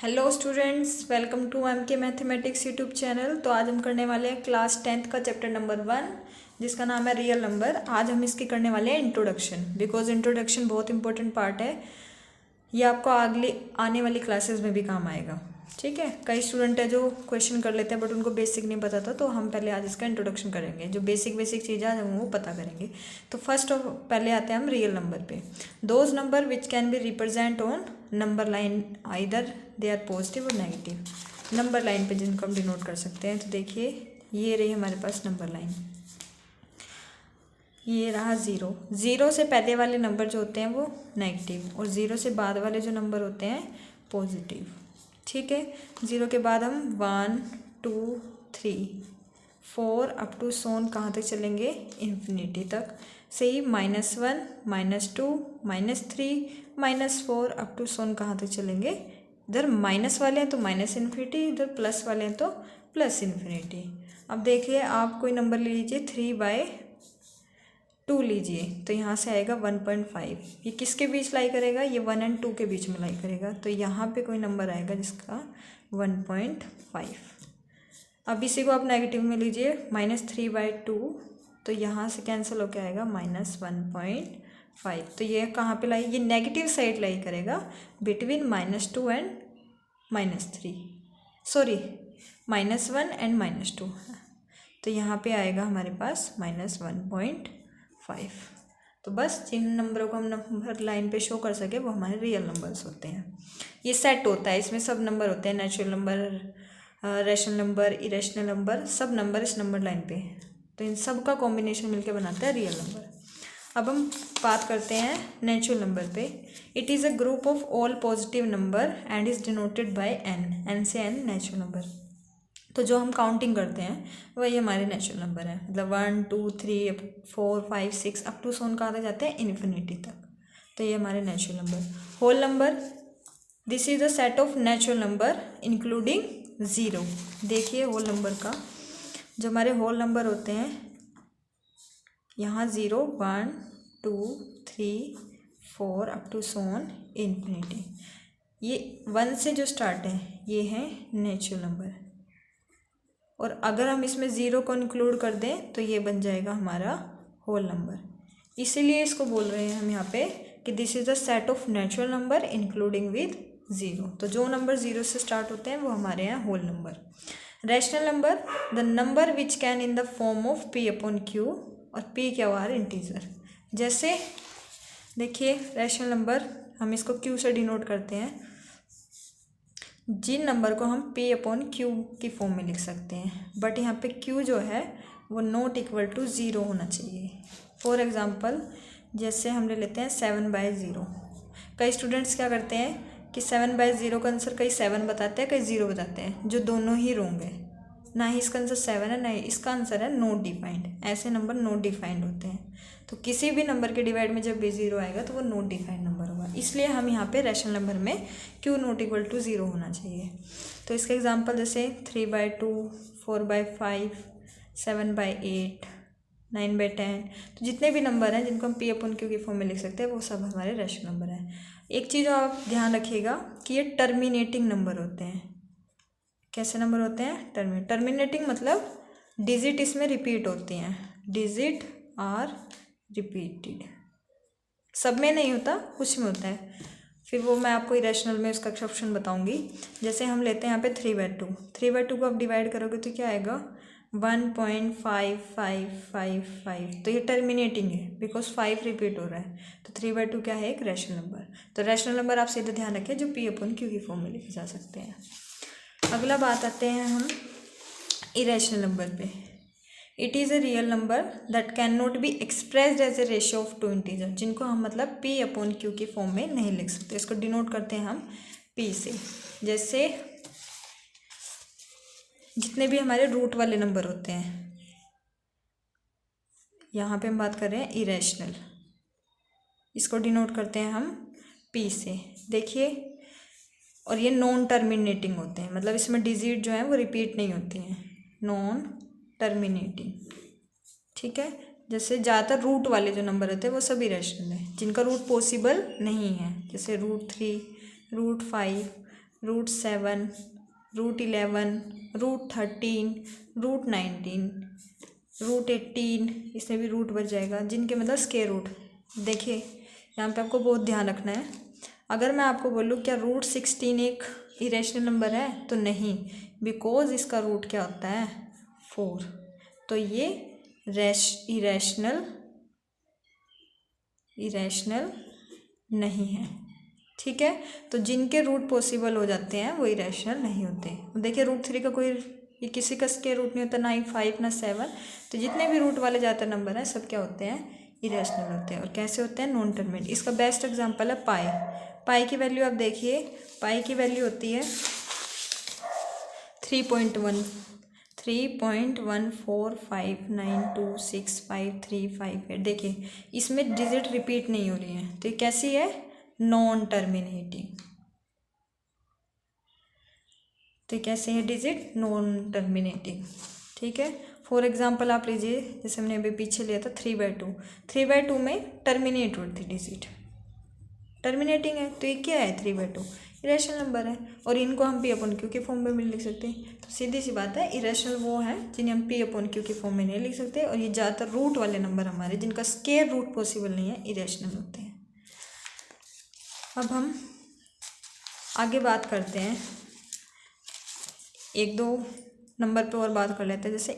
Hello students, welcome to M K mathematics YouTube channel. तो आज हम करने वाले हैं क्लास 10th का चैप्टर नंबर 1 जिसका नाम है रियल नंबर। आज हम इसकी करने वाले हैं इंट्रोडक्शन, बिकॉज इंट्रोडक्शन बहुत इंपॉर्टेंट पार्ट है। ये आपको अगली आने वाली क्लासेस में भी काम आएगा। ठीक है, कई स्टूडेंट है जो क्वेश्चन कर लेते हैं बट उनको बेसिक नहीं पता था, तो हम पहले आज इसका इंट्रोडक्शन करेंगे। जो बेसिक चीज़ें आज हम वो पता करेंगे। तो फर्स्ट ऑफ पहले आते हैं हम रियल नंबर पे। Those number which can be represent on number line either they are positive और नेगेटिव। नंबर लाइन पे जिनको हम डिनोट कर सकते हैं, तो देखिए ये रही हमारे पास नंबर लाइन, ये रहा ज़ीरो। ज़ीरो से पहले वाले नंबर जो होते हैं वो नेगेटिव और ज़ीरो से बाद वाले जो नंबर होते हैं पॉजिटिव। ठीक है, ज़ीरो के बाद हम 1 2 3 4 अप टू सोन कहाँ तक चलेंगे, इन्फिनिटी तक। से ही -1 -2 -3 -4 अप टू सोन कहाँ तक चलेंगे। इधर माइनस वाले हैं तो माइनस इन्फिनिटी, इधर प्लस वाले हैं तो प्लस इन्फिनिटी। अब देखिए आप कोई नंबर ले लीजिए, 3/2 लीजिए, तो यहाँ से आएगा 1.5। ये किसके बीच लाई करेगा, ये 1 और 2 के बीच में लाई करेगा, तो यहाँ पे कोई नंबर आएगा जिसका 1.5। अब इसी को आप नेगेटिव में लीजिए, -3/2, तो यहाँ से कैंसिल होकर आएगा -1.5। तो ये कहाँ पे लाई, ये नेगेटिव साइड लाई करेगा बिटवीन -2 एंड -3, सॉरी -1 एंड -2। तो यहाँ पे आएगा हमारे पास -1.5। तो बस जिन नंबरों को हम नंबर लाइन पे शो कर सके वो हमारे रियल नंबर्स होते हैं। ये सेट होता है, इसमें सब नंबर होते हैं, natural number, rational number, irrational number, सब नंबर इस नंबर लाइन पे। तो इन सब का कॉम्बिनेशन मिलके बनाता है रियल नंबर। अब हम बात करते हैं नेचुरल नंबर पे। It is a group of all positive number and is denoted by N. N से एन नेचुरल नंबर। तो जो हम काउंटिंग करते हैं वही हमारे नेचुरल नंबर है, मतलब 1 2 3 4 5 6 अप टू सोन कहाँ तक जाते हैं, इन्फिनिटी तक। तो ये हमारे natural number. Whole number, this is the set of natural number including zero. देखिए होल नंबर का, जो हमारे होल नंबर होते हैं यहाँ 0 1 2 3 4 अप टू सोन इन्फिनिटी। ये 1 से जो स्टार्ट है ये है नेचुरल नंबर, और अगर हम इसमें ज़ीरो को इंक्लूड कर दें तो ये बन जाएगा हमारा होल नंबर। इसीलिए इसको बोल रहे हैं हम यहाँ पे कि this is the set of natural number including with zero. तो जो नंबर ज़ीरो से स्टार्ट होते हैं वो हमारे यहाँ whole number. Rational number, the number which can in the form of P/Q, और P क्या हुआ, इंटीजर। जैसे देखिए रैशनल नंबर हम इसको Q से डिनोट करते हैं, जिन नंबर को हम P/Q की फॉर्म में लिख सकते हैं, बट यहाँ पे Q जो है वो नॉट इक्वल टू ज़ीरो होना चाहिए। फॉर एग्ज़ाम्पल जैसे हम ले लेते हैं 7/0। कई स्टूडेंट्स क्या करते हैं कि 7/0 का आंसर कई 7 बताते हैं, कई 0 बताते हैं, जो दोनों ही रॉन्ग है। ना ही इसका आंसर 7 है, ना ही इसका आंसर है नॉट डिफाइंड। ऐसे नंबर नॉट डिफाइंड होते हैं। तो किसी भी नंबर के डिवाइड में जब भी 0 आएगा तो वो नॉट डिफाइंड नंबर होगा। इसलिए हम यहाँ पे रैशनल नंबर में Q नॉट इक्वल टू 0 होना चाहिए। तो इसका एग्जांपल जैसे 3/2 4/5 7/8 9/10, तो जितने भी नंबर हैं जिनको हम P/Q की फॉर्म में लिख सकते हैं वो सब हमारे रैशनल नंबर हैं। एक चीज़ आप ध्यान रखिएगा कि ये टर्मिनेटिंग नंबर होते हैं। कैसे नंबर होते हैं, टर्मिनेटिंग मतलब डिजिट इसमें रिपीट होती हैं, डिजिट आर रिपीटेड। सब में नहीं होता, कुछ में होता है, फिर वो मैं आपको इरेशनल में उसका एक्सेप्शन बताऊंगी। जैसे हम लेते हैं यहाँ पे 3/2। 3/2 को आप डिवाइड करोगे तो क्या आएगा 1.5555। तो ये टर्मिनेटिंग है बिकॉज 5 रिपीट हो रहा है। तो 3/2 क्या है, एक रैशनल नंबर। तो रैशनल नंबर आप सीधे ध्यान रखें जो P/Q की फॉर्म में लिखे जा सकते हैं। अगला बात आते हैं हम इरेशनल नंबर पे। It is a real number that can not be expressed as a ratio of 2 integer, जिनको हम मतलब P/Q की फॉर्म में नहीं लिख सकते। इसको डिनोट करते हैं हम P से। जैसे जितने भी हमारे रूट वाले नंबर होते हैं, यहाँ पे हम बात कर रहे हैं इरेशनल, इसको डिनोट करते हैं हम P से। देखिए, और ये नॉन टर्मिनेटिंग होते हैं, मतलब इसमें डिजिट जो है वो रिपीट नहीं होती हैं, नॉन टर्मिनेटिंग। ठीक है, जैसे ज़्यादातर रूट वाले जो नंबर होते हैं वो सब इरेशनल है, जिनका रूट पॉसिबल नहीं है, जैसे √3 √5 √7, √11, √13, √19, √18, इसमें भी रूट बच जाएगा, जिनके मतलब स्क्वायर रूट। देखिए यहाँ पे आपको बहुत ध्यान रखना है। अगर मैं आपको बोलूँ क्या √16 एक इरेशनल नंबर है, तो नहीं, बिकॉज इसका रूट क्या होता है 4, तो ये इरेशनल नहीं है। ठीक है, तो जिनके रूट पॉसिबल हो जाते हैं वो इरेशनल नहीं होते। देखिए √3 का कोई, ये किसी का स्क्वायर रूट नहीं होता, ना ही 5 ना 7, तो जितने भी रूट वाले ज़्यादातर नंबर हैं सब क्या होते हैं, इरेशनल होते हैं। और कैसे होते हैं, नॉन टर्मिनेट। इसका बेस्ट एग्जांपल है पाई की वैल्यू आप देखिए, पाई की वैल्यू होती है 3.14592653538। देखिए इसमें डिजिट रिपीट नहीं हो रही है, तो ये कैसी है, नॉन टर्मिनेटिंग। तो कैसे है डिजिट, नॉन टर्मिनेटिंग। ठीक है, फॉर एग्जांपल आप लीजिए, जैसे हमने अभी पीछे लिया था 3/2, 3/2 में टर्मिनेट होती थी डिजिट, टर्मिनेटिंग है, तो ये क्या है 3/2, इरेशनल नंबर है। और इनको हम P/Q के फॉर्म में भी लिख सकते हैं। तो सीधी सी बात है, इरेशनल वो है जिन्हें हम P/Q के फॉर्म में नहीं लिख सकते, और ये ज़्यादातर रूट वाले नंबर हमारे जिनका स्क्वायर रूट पॉसिबल नहीं है, इरेशनल होते हैं। अब हम आगे बात करते हैं, एक दो नंबर पे और बात कर लेते हैं, जैसे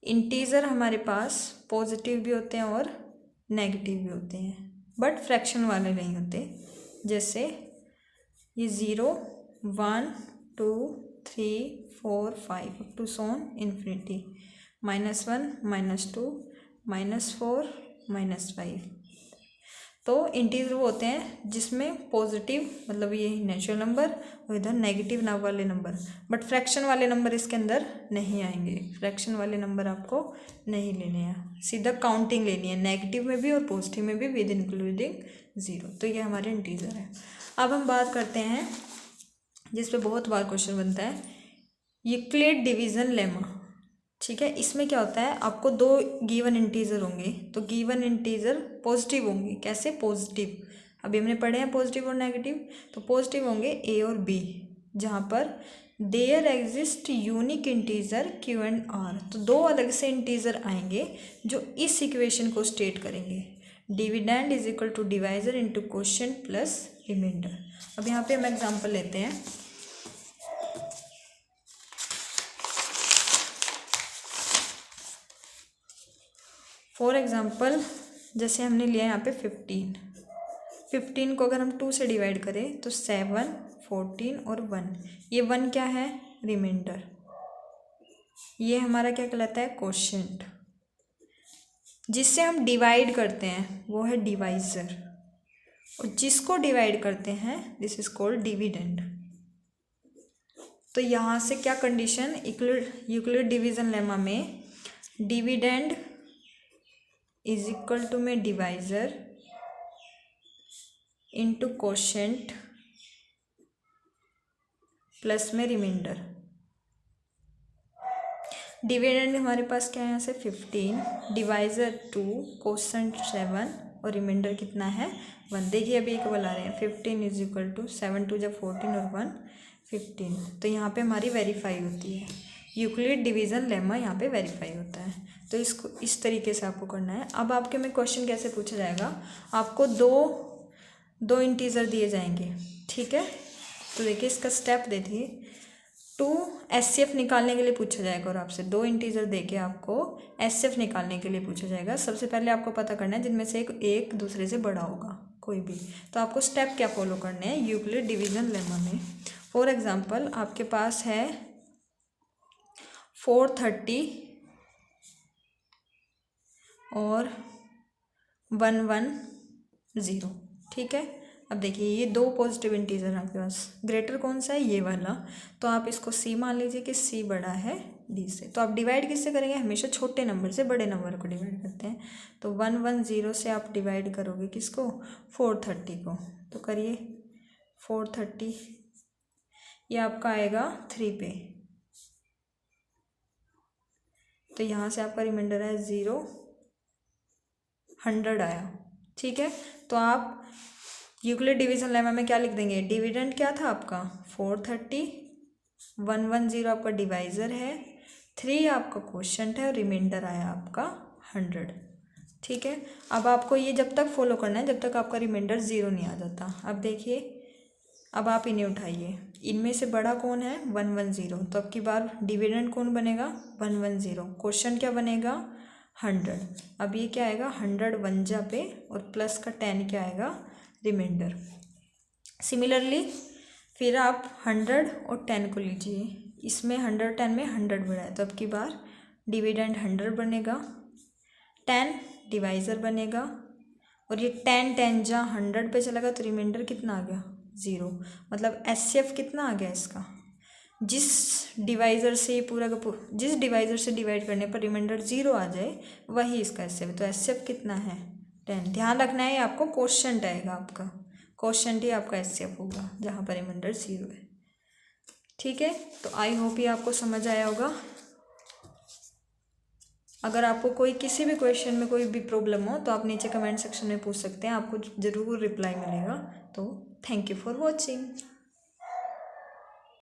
इंटीजर हमारे पास पॉजिटिव भी होते हैं और नेगेटिव भी होते हैं, बट फ्रैक्शन वाले नहीं होते। जैसे ये 0, 1, 2, 3, 4, 5 अप टू सोन इन्फिनिटी, -1, -2, -4, -5। तो इंटीजर वो होते हैं जिसमें पॉजिटिव मतलब ये नेचुरल नंबर, और इधर नेगेटिव ना वाले नंबर, बट फ्रैक्शन वाले नंबर इसके अंदर नहीं आएंगे। फ्रैक्शन वाले नंबर आपको नहीं लेने हैं, सीधा काउंटिंग लेनी है, नेगेटिव में भी और पॉजिटिव में भी, विद इंक्लूडिंग 0। तो ये हमारे इंटीजर है। अब हम बात करते हैं जिस पे बहुत बार क्वेश्चन बनता है, यूक्लिड डिवीज़न लेमा। ठीक है, इसमें क्या होता है, आपको दो गिवन इंटीजर होंगे, तो गिवन इंटीजर पॉजिटिव होंगे। कैसे पॉजिटिव, अभी हमने पढ़े हैं पॉजिटिव और नेगेटिव, तो पॉजिटिव होंगे ए और बी, जहाँ पर there exist unique integer Q and R। तो दो अलग से इंटीजर आएंगे जो इस इक्वेशन को स्टेट करेंगे, dividend is equal to divisor into quotient plus remainder. अब यहाँ पे हम एग्जाम्पल लेते हैं, फॉर एग्ज़ाम्पल जैसे हमने लिया यहाँ पे 15 को अगर हम 2 से डिवाइड करें तो 7, 14 और 1, ये 1 क्या है, रिमाइंडर। ये हमारा क्या कहलाता है, क्वोशिएंट। जिससे हम डिवाइड करते हैं वो है डिवाइजर, और जिसको डिवाइड करते हैं दिस इज कॉल्ड डिविडेंड। तो यहाँ से क्या कंडीशन, यूक्लिड डिवीजन लेमा में डिविडेंड इज इक्वल टू में डिवाइजर इंटू क्वोशिएंट प्लस में रिमाइंडर। डिविडेंड हमारे पास क्या है, यहाँ से 15, डिवाइजर 2, क्वोशिएंट 7 और रिमाइंडर कितना है 1। देखिए अभी एक बुला रहे हैं, 15 इज इक्वल टू 7 2 जब 14 और 1 15। तो यहाँ पे हमारी वेरीफाई होती है, यूक्लिड डिवीज़न लेमा यहाँ पे वेरीफाई होता है। तो इसको इस तरीके से आपको करना है। अब आपके में क्वेश्चन कैसे पूछा जाएगा, आपको दो इंटीजर दिए जाएंगे। ठीक है, तो देखिए इसका स्टेप देखिए, 2 SCF निकालने के लिए पूछा जाएगा, और आपसे दो इंटीजर देके आपको SCF निकालने के लिए पूछा जाएगा। सबसे पहले आपको पता करना है जिनमें से एक दूसरे से बड़ा होगा कोई भी। तो आपको स्टेप क्या फॉलो करने हैं यूक्लिड डिवीज़न लेमा में। फॉर एग्जांपल आपके पास है 430 और 110। ठीक है, अब देखिए ये दो पॉजिटिव इंटीजर हैं आपके पास, ग्रेटर कौन सा है, ये वाला। तो आप इसको C मान लीजिए कि C बड़ा है D से। तो आप डिवाइड किससे करेंगे, हमेशा छोटे नंबर से बड़े नंबर को डिवाइड करते हैं। तो 110 से आप डिवाइड करोगे किसको, 430 को। तो करिए 430, ये आपका आएगा 3 पे। तो यहाँ से आपका रिमाइंडर है 0, 100 आया। ठीक है, तो आप यूक्लिड डिवीजन लेमा में क्या लिख देंगे, डिविडेंड क्या था आपका 430, 110 आपका डिवाइज़र है, 3 आपका क्वोशंट है और रिमाइंडर आया आपका 100। ठीक है, अब आपको ये जब तक फॉलो करना है जब तक आपका रिमाइंडर 0 नहीं आ जाता। अब देखिए, अब आप इन्हें उठाइए, इनमें से बड़ा कौन है 110, तो अब की बार डिविडेंड कौन बनेगा 110, क्वोशंट क्या बनेगा 100। अब ये क्या आएगा 100 1 पे और प्लस का 10 क्या आएगा रिमाइंडर। सिमिलरली फिर आप 100 और 10 को लीजिए, इसमें 100 10 में 100 बढ़ा है, तो अब की बार डिविडेंड 100 बनेगा, 10 डिवाइज़र बनेगा और ये 10 10 जहाँ 100 पे चलेगा तो रिमाइंडर कितना आ गया 0। मतलब एचसीएफ कितना आ गया इसका, जिस डिवाइज़र से पूरा का जिस डिवाइज़र से डिवाइड करने पर रिमाइंडर 0 आ जाए वही इसका एचसीएफ। तो एचसीएफ कितना है 10। ध्यान रखना है आपको, क्वोशंट आएगा आपका, क्वोशंट ही आपका एचसीएफ होगा जहाँ पर रिमाइंडर 0 है। ठीक है, तो आई होप ये आपको समझ आया होगा। अगर आपको कोई किसी भी क्वेश्चन में कोई भी प्रॉब्लम हो तो आप नीचे कमेंट सेक्शन में पूछ सकते हैं, आपको ज़रूर रिप्लाई मिलेगा। तो थैंक यू फॉर वॉचिंग।